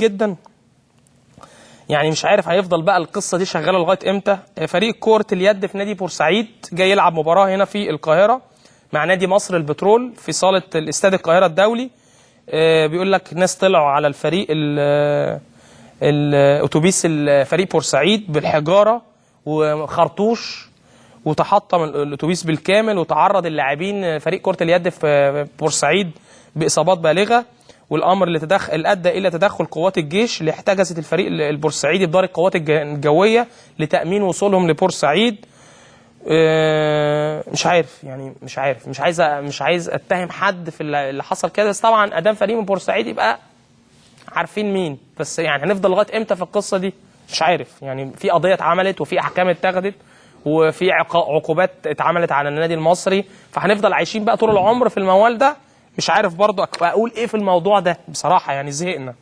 جدا. يعني مش عارف هيفضل بقى القصه دي شغاله لغايه امتى. فريق كره اليد في نادي بورسعيد جاي يلعب مباراه هنا في القاهره مع نادي مصر البترول في صاله الاستاد القاهره الدولي. بيقول لك ناس طلعوا على الفريق الاتوبيس الفريق بورسعيد بالحجاره وخرطوش، وتحطم الاتوبيس بالكامل، وتعرض اللاعبين فريق كره اليد في بورسعيد باصابات بالغه. والامر اللي ادى الى تدخل قوات الجيش اللي احتجزت الفريق البورسعيدي بدار القوات الجويه لتامين وصولهم لبورسعيد. مش عارف، يعني مش عايز اتهم حد في اللي حصل كده، بس طبعا ادام فريق من بورسعيد يبقى عارفين مين. بس يعني هنفضل لغايه امتى في القصه دي؟ مش عارف. يعني في قضيه اتعملت وفي احكام اتخذت وفي عقوبات اتعملت على النادي المصري، فهنفضل عايشين بقى طول العمر في الموال ده. مش عارف برضه اقول ايه في الموضوع ده بصراحه، يعني زهقنا.